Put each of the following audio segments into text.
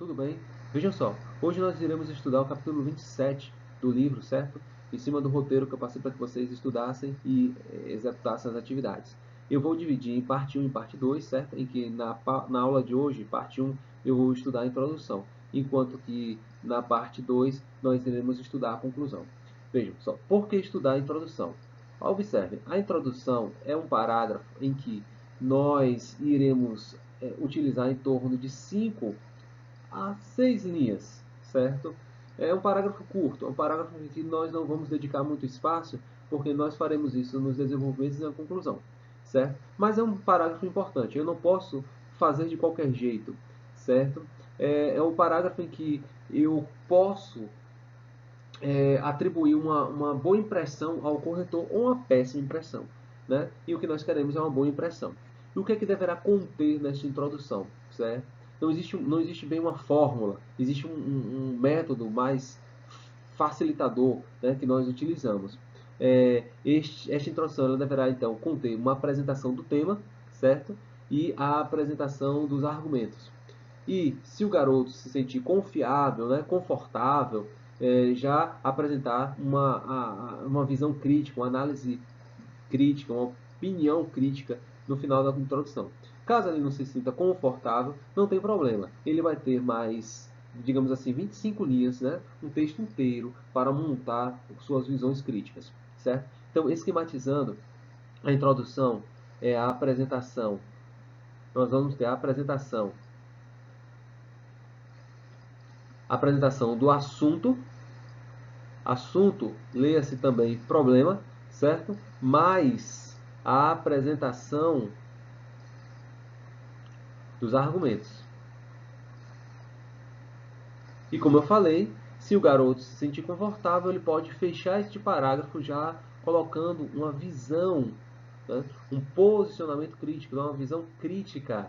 tudo bem? Vejam só, hoje nós iremos estudar o capítulo 27 do livro, certo? Em cima do roteiro que eu passei para que vocês estudassem e executassem as atividades. Eu vou dividir em parte 1 e parte 2, certo? Em que na aula de hoje, parte 1, eu vou estudar a introdução, enquanto que na parte 2 nós iremos estudar a conclusão. Vejam só, por que estudar a introdução? Observe, a introdução é um parágrafo em que nós iremos utilizar em torno de 5 a 6 linhas, certo? É um parágrafo curto, é um parágrafo em que nós não vamos dedicar muito espaço, porque nós faremos isso nos desenvolvimentos e na conclusão, certo? Mas é um parágrafo importante, eu não posso fazer de qualquer jeito, certo? É um parágrafo em que eu posso atribuir uma boa impressão ao corretor ou uma péssima impressão, né? E o que nós queremos é uma boa impressão. E o que é que deverá conter nesta introdução, certo? Não existe bem uma fórmula, existe um método mais facilitador, né, que nós utilizamos. Esta introdução ela deverá, então, conter uma apresentação do tema, certo? E a apresentação dos argumentos. E se o garoto se sentir confiável, né, confortável, já apresentar uma visão crítica, uma análise crítica, uma opinião crítica no final da introdução. Caso ele não se sinta confortável, não tem problema. Ele vai ter mais, digamos assim, 25 linhas, né, um texto inteiro para montar suas visões críticas, certo? Então, esquematizando, a introdução é a apresentação. Nós vamos ter a apresentação do assunto. Assunto, leia-se também problema, certo? Mais a apresentação dos argumentos. E como eu falei, se o garoto se sentir confortável, ele pode fechar este parágrafo já colocando uma visão, né? Um posicionamento crítico, uma visão crítica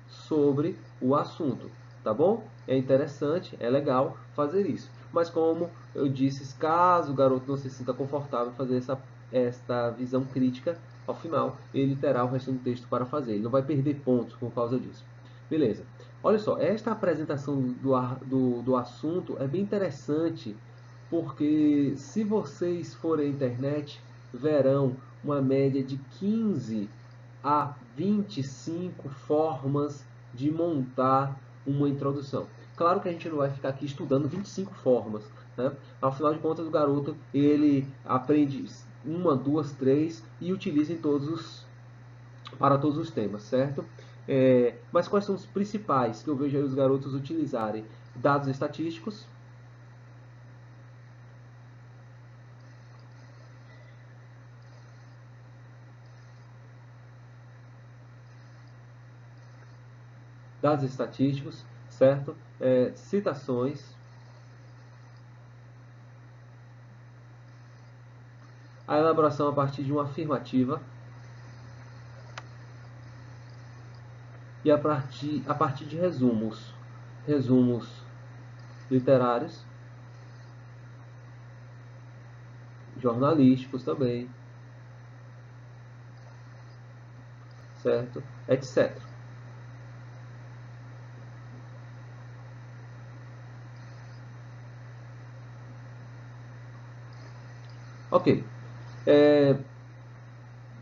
sobre o assunto, tá bom? É interessante, é legal fazer isso. Mas como eu disse, caso o garoto não se sinta confortável em fazer esta visão crítica, ao final ele terá o resto do texto para fazer. Ele não vai perder pontos por causa disso. Beleza. Olha só, esta apresentação do assunto é bem interessante, porque se vocês forem à internet, verão uma média de 15 a 25 formas de montar uma introdução. Claro que a gente não vai ficar aqui estudando 25 formas, né? Afinal de contas, o garoto ele aprende uma, duas, três e utiliza para todos os temas, certo? Mas quais são os principais que eu vejo aí os garotos utilizarem? Dados estatísticos, certo? Citações, a elaboração a partir de uma afirmativa e a partir de resumos literários, jornalísticos também, certo? Etc. Ok.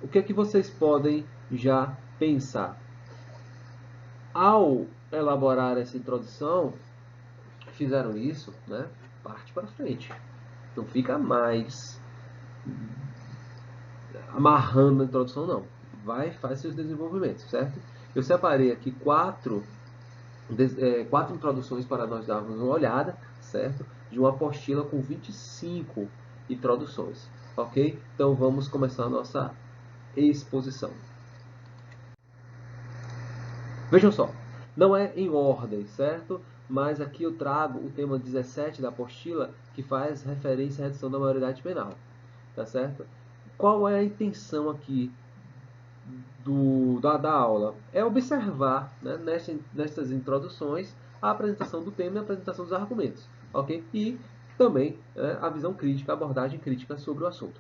O que é que vocês podem já pensar? Ao elaborar essa introdução, fizeram isso, né? Parte para frente. Não fica mais amarrando a introdução, não. Faz seus desenvolvimentos, certo? Eu separei aqui quatro introduções para nós darmos uma olhada, certo? De uma apostila com 25 introduções, ok? Então vamos começar a nossa exposição. Vejam só, não é em ordem, certo? Mas aqui eu trago o tema 17 da apostila, que faz referência à redução da maioridade penal, tá certo? Qual é a intenção aqui da aula? É observar, né, nestas introduções a apresentação do tema e a apresentação dos argumentos, ok? E também a visão crítica, a abordagem crítica sobre o assunto.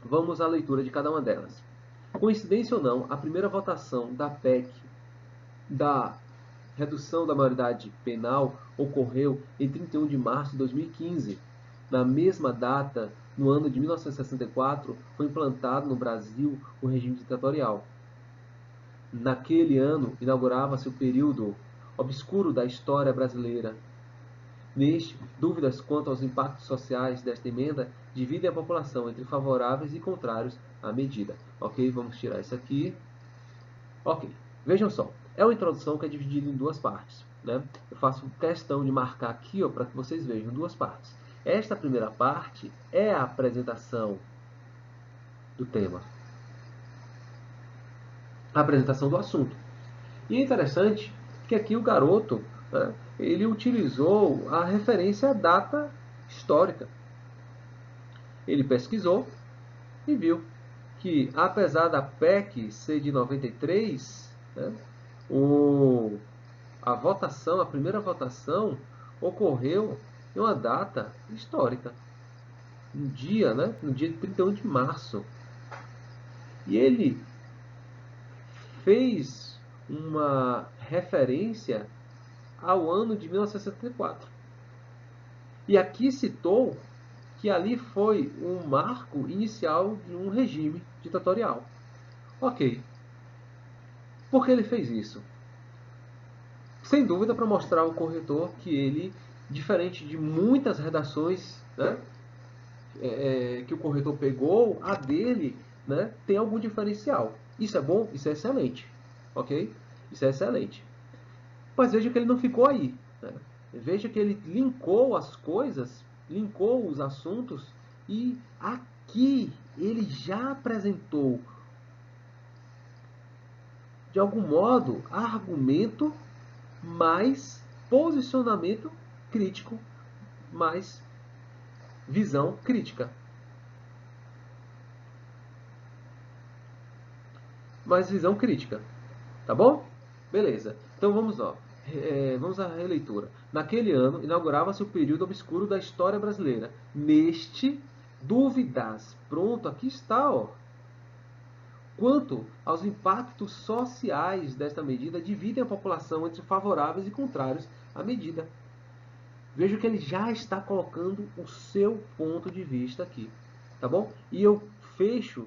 Vamos à leitura de cada uma delas. Coincidência ou não, a primeira votação da PEC da redução da maioridade penal ocorreu em 31 de março de 2015. Na mesma data, no ano de 1964, foi implantado no Brasil o regime ditatorial. Naquele ano, inaugurava-se o período obscuro da história brasileira. Neste, dúvidas quanto aos impactos sociais desta emenda dividem a população entre favoráveis e contrários à medida. Ok? Vamos tirar isso aqui. Ok. Vejam só. É uma introdução que é dividida em duas partes. Né? Eu faço questão de marcar aqui para que vocês vejam duas partes. Esta primeira parte é a apresentação do tema. A apresentação do assunto. E é interessante que aqui o garoto, né, ele utilizou a referência à data histórica. Ele pesquisou e viu que, apesar da PEC ser de 93, né, a primeira votação ocorreu em uma data histórica, no dia de 31 de março. E ele fez uma referência ao ano de 1964. E aqui citou que ali foi um marco inicial de um regime ditatorial. Ok. Por que ele fez isso? Sem dúvida para mostrar ao corretor que ele, diferente de muitas redações, né, que o corretor pegou, a dele, né, tem algum diferencial. Isso é bom? Isso é excelente. Ok? Isso é excelente. Mas veja que ele não ficou aí. Né? Veja que ele linkou as coisas, linkou os assuntos, e aqui ele já apresentou, de algum modo, argumento mais posicionamento crítico, mais visão crítica. Mais visão crítica. Tá bom? Beleza. Então vamos lá. Vamos à releitura. Naquele ano, inaugurava-se o período obscuro da história brasileira. Neste, dúvidas. Pronto, aqui está, ó. Quanto aos impactos sociais desta medida, dividem a população entre favoráveis e contrários à medida. Veja que ele já está colocando o seu ponto de vista aqui. Tá bom? E eu fecho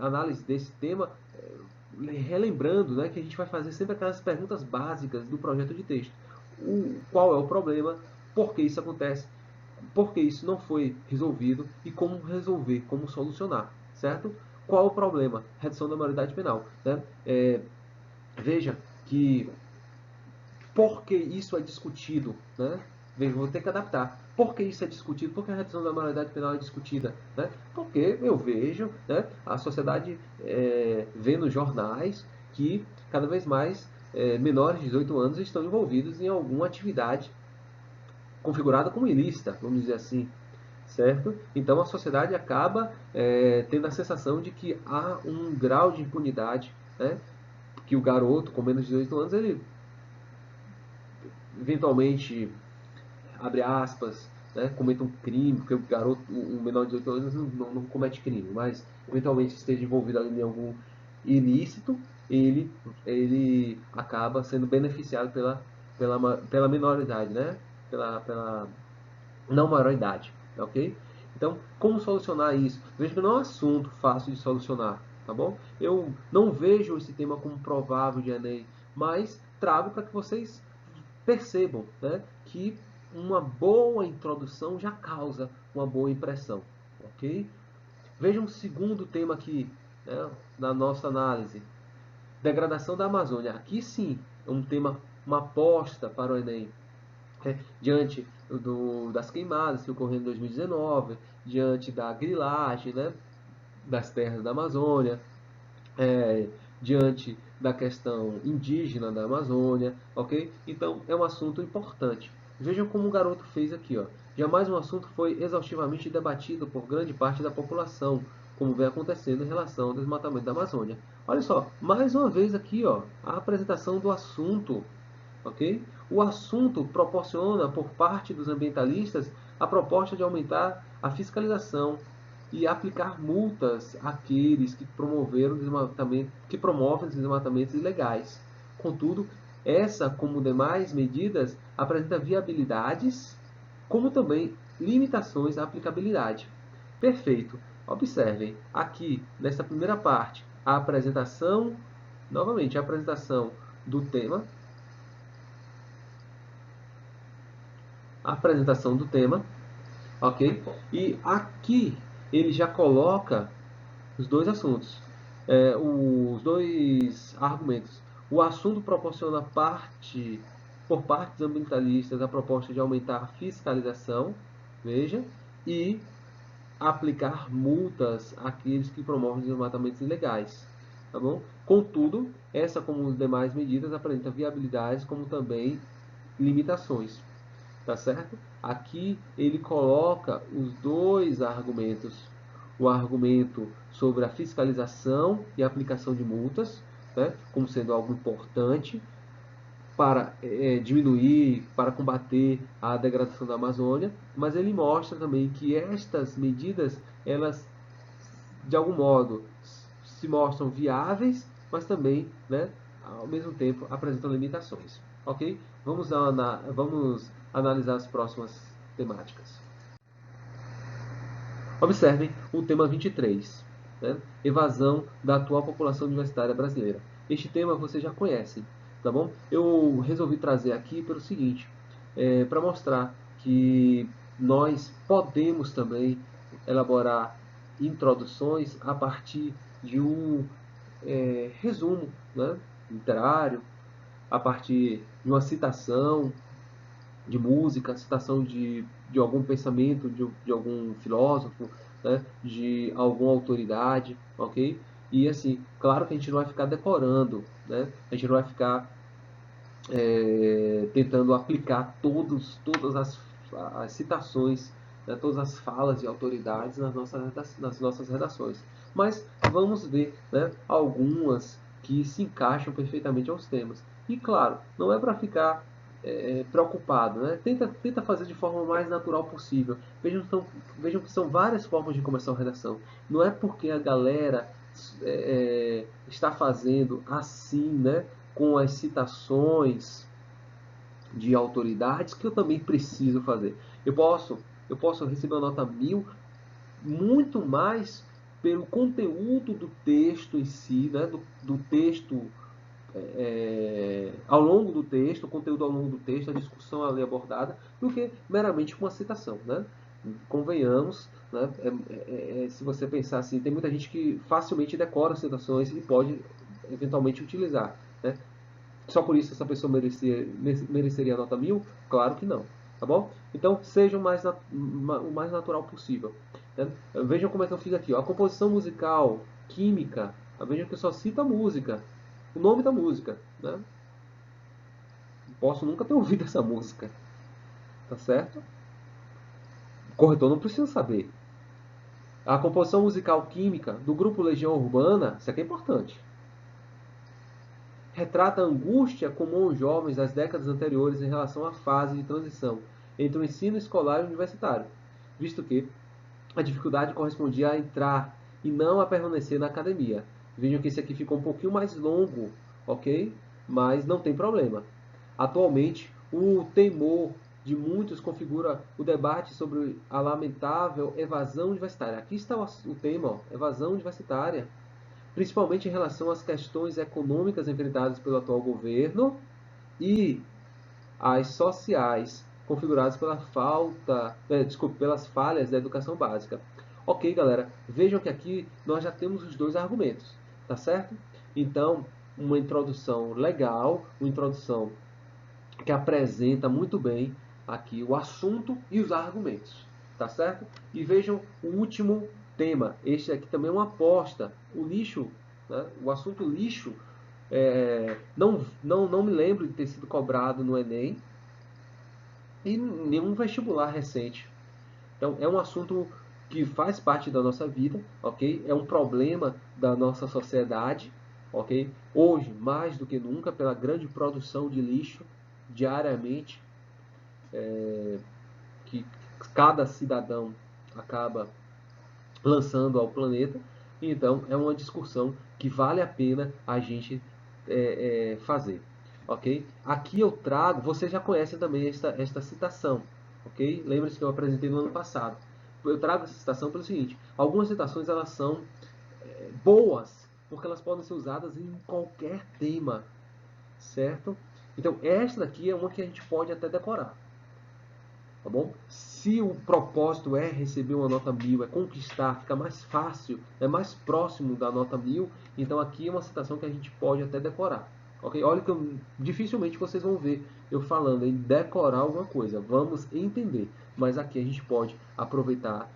análise desse tema relembrando, né, que a gente vai fazer sempre aquelas perguntas básicas do projeto de texto. Qual é o problema? Por que isso acontece? Por que isso não foi resolvido? E como resolver? Como solucionar? Certo? Qual o problema? Redução da maioridade penal. Né? Veja que por que isso é discutido? Né? Veja, vou ter que adaptar. Por que isso é discutido? Por que a redução da maioridade penal é discutida? Né? Porque eu vejo, né, a sociedade vê nos jornais que cada vez mais menores de 18 anos estão envolvidos em alguma atividade configurada como ilícita, vamos dizer assim. Certo? Então a sociedade acaba tendo a sensação de que há um grau de impunidade, né? Que o garoto com menos de 18 anos, ele eventualmente, abre aspas, né, cometa um crime, porque o garoto, um menor de 18 anos não comete crime, mas eventualmente esteja envolvido ali em algum ilícito, ele acaba sendo beneficiado pela minoridade, né? Pela não maioridade, ok? Então, como solucionar isso? Veja que não é um assunto fácil de solucionar, tá bom? Eu não vejo esse tema como provável de Enem, mas trago para que vocês percebam, né, que uma boa introdução já causa uma boa impressão, ok? Veja um segundo tema aqui, né, na nossa análise. Degradação da Amazônia. Aqui sim, é um tema, uma aposta para o Enem. Diante das queimadas que ocorreram em 2019, diante da grilagem, né, das terras da Amazônia, diante da questão indígena da Amazônia, ok? Então é um assunto importante. Vejam como o garoto fez aqui, ó. Jamais um assunto foi exaustivamente debatido por grande parte da população, como vem acontecendo em relação ao desmatamento da Amazônia. Olha só, mais uma vez aqui, ó, a apresentação do assunto, ok? O assunto proporciona, por parte dos ambientalistas, a proposta de aumentar a fiscalização e aplicar multas àqueles que promovem desmatamentos ilegais. Contudo, essa, como demais medidas, apresenta viabilidades, como também limitações à aplicabilidade. Perfeito. Observem, aqui, nessa primeira parte, a apresentação, novamente, a apresentação do tema, ok? E aqui ele já coloca os dois assuntos, os dois argumentos. O assunto proporciona por partes ambientalistas a proposta de aumentar a fiscalização, veja, e aplicar multas àqueles que promovem desmatamentos ilegais. Tá bom? Contudo, essa, como as demais medidas, apresenta viabilidades como também limitações. Tá certo? Aqui ele coloca os dois argumentos. O argumento sobre a fiscalização e a aplicação de multas, né, como sendo algo importante para diminuir, para combater a degradação da Amazônia, mas ele mostra também que estas medidas, elas, de algum modo, se mostram viáveis, mas também, né, ao mesmo tempo, apresentam limitações. Ok? Vamos analisar as próximas temáticas. Observem o tema 23, né? Evasão da atual população universitária brasileira. Este tema vocês já conhecem, tá bom? Eu resolvi trazer aqui pelo seguinte, para mostrar que nós podemos também elaborar introduções a partir de um resumo, né, literário, a partir de uma citação de música, citação de algum pensamento, de algum filósofo, né, de alguma autoridade, ok? E assim, claro que a gente não vai ficar decorando, né? A gente não vai ficar tentando aplicar todas as citações, né, todas as falas de autoridades nas nossas redações. Mas vamos ver, né, algumas que se encaixam perfeitamente aos temas. E claro, não é para ficar preocupado, né? Tenta fazer de forma mais natural possível. Vejam que são várias formas de começar uma redação. Não é porque a galera está fazendo assim, né, com as citações de autoridades que eu também preciso fazer. Eu posso receber uma nota 1000 muito mais pelo conteúdo do texto em si, né, do texto ao longo do texto, o conteúdo ao longo do texto, a discussão ali abordada, do que meramente com uma citação, né? Convenhamos, né? Se você pensar assim, tem muita gente que facilmente decora citações e pode eventualmente utilizar, né? Só por isso essa pessoa mereceria a nota 1000? Claro que não. Tá bom? Então, seja o mais natural possível. Né? Vejam como é que eu fiz aqui. Ó. A composição musical, química. Vejam que eu só cito a música. O nome da música. Né? Posso nunca ter ouvido essa música. Tá certo? O corretor não precisa saber. A composição musical química do grupo Legião Urbana, isso aqui é importante. Retrata a angústia comum aos jovens das décadas anteriores em relação à fase de transição entre o ensino escolar e universitário, visto que a dificuldade correspondia a entrar e não a permanecer na academia. Vejam que esse aqui ficou um pouquinho mais longo, ok? Mas não tem problema. Atualmente, o temor de muitos configura o debate sobre a lamentável evasão universitária. Aqui está o tema, ó, evasão universitária, principalmente em relação às questões econômicas enfrentadas pelo atual governo e as sociais, configuradas pelas falhas da educação básica. Ok, galera, vejam que aqui nós já temos os dois argumentos, tá certo? Então, uma introdução legal, uma introdução que apresenta muito bem aqui o assunto e os argumentos, tá certo? E vejam o último tema. Este aqui também é uma aposta. O lixo, né? O assunto lixo, não me lembro de ter sido cobrado no Enem e nenhum vestibular recente. Então, é um assunto que faz parte da nossa vida, ok? É um problema da nossa sociedade, ok? Hoje, mais do que nunca, pela grande produção de lixo diariamente, que cada cidadão acaba lançando ao planeta. Então, é uma discussão que vale a pena a gente fazer. ok? Aqui eu trago, vocês já conhecem também esta citação, ok? Lembre-se que eu apresentei no ano passado. Eu trago essa citação pelo seguinte: algumas citações elas são boas, porque elas podem ser usadas em qualquer tema, certo? Então, esta daqui é uma que a gente pode até decorar, tá bom? Se o propósito é receber uma nota 1000, é conquistar, fica mais fácil, é mais próximo da nota 1000, então aqui é uma citação que a gente pode até decorar. Ok? Olha que dificilmente vocês vão ver eu falando em decorar alguma coisa. Vamos entender. Mas aqui a gente pode aproveitar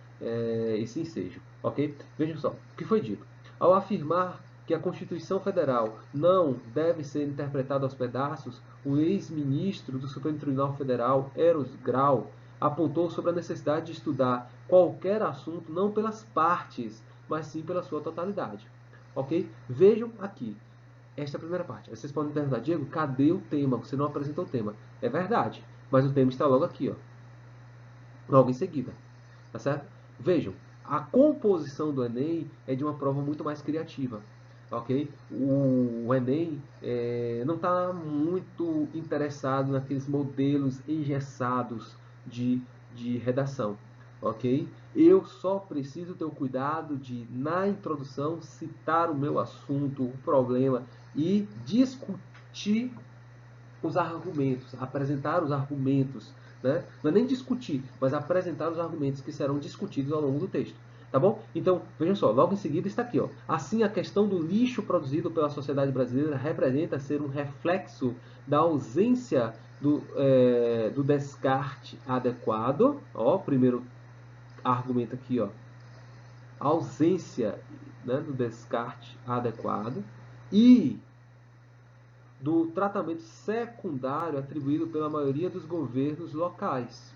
esse ensejo. Ok? Vejam só, o que foi dito. Ao afirmar que a Constituição Federal não deve ser interpretada aos pedaços, o ex-ministro do Supremo Tribunal Federal, Eros Grau, apontou sobre a necessidade de estudar qualquer assunto não pelas partes, mas sim pela sua totalidade. Ok? Vejam aqui, esta é a primeira parte. Aí vocês podem perguntar, Diego, cadê o tema? Você não apresentou o tema. É verdade, mas o tema está logo aqui, ó, logo em seguida. Tá certo? Vejam, a composição do Enem é de uma prova muito mais criativa. Ok? O Enem não está muito interessado naqueles modelos engessados de, de redação. Ok? Eu só preciso ter o cuidado de, na introdução, citar o meu assunto, o problema e discutir os argumentos, apresentar os argumentos, né? Não é nem discutir, mas apresentar os argumentos que serão discutidos ao longo do texto. Tá bom? Então, vejam só, logo em seguida está aqui, ó. Assim, a questão do lixo produzido pela sociedade brasileira representa ser um reflexo da ausência do descarte adequado. Ó, primeiro argumento aqui, ó. Ausência, né, do descarte adequado e do tratamento secundário atribuído pela maioria dos governos locais.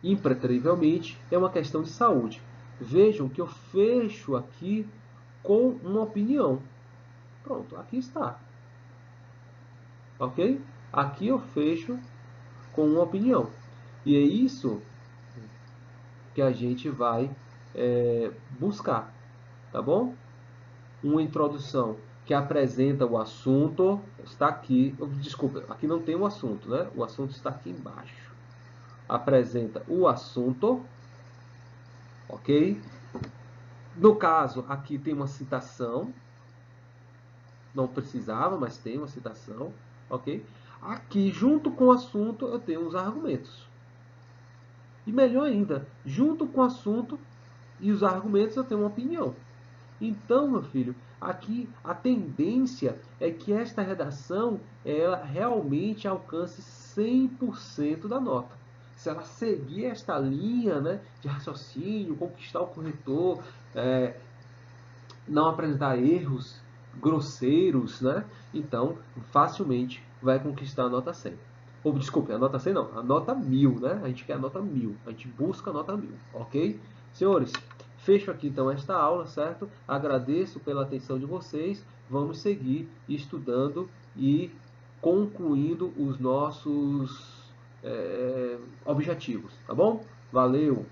Impreterivelmente, é uma questão de saúde. Vejam que eu fecho aqui com uma opinião. Pronto, aqui está. Ok? Aqui eu fecho com uma opinião. E é isso que a gente vai buscar. Tá bom? Uma introdução que apresenta o assunto, está aqui. Desculpa, aqui não tem o assunto, né? O assunto está aqui embaixo. Apresenta o assunto, ok? No caso, aqui tem uma citação, não precisava, mas tem uma citação, ok? Aqui, junto com o assunto, eu tenho os argumentos. E melhor ainda, junto com o assunto e os argumentos, eu tenho uma opinião. Então, meu filho, aqui a tendência é que esta redação ela realmente alcance 100% da nota. Se ela seguir esta linha, né, de raciocínio, conquistar o corretor, não apresentar erros grosseiros, né, então facilmente vai conquistar a nota 100. Ou, desculpe, a nota 100 não, a nota 1000, né? A gente quer a nota 1000, a gente busca a nota 1000, ok? Senhores, fecho aqui então esta aula, certo? Agradeço pela atenção de vocês. Vamos seguir estudando e concluindo os nossos objetivos, tá bom? Valeu!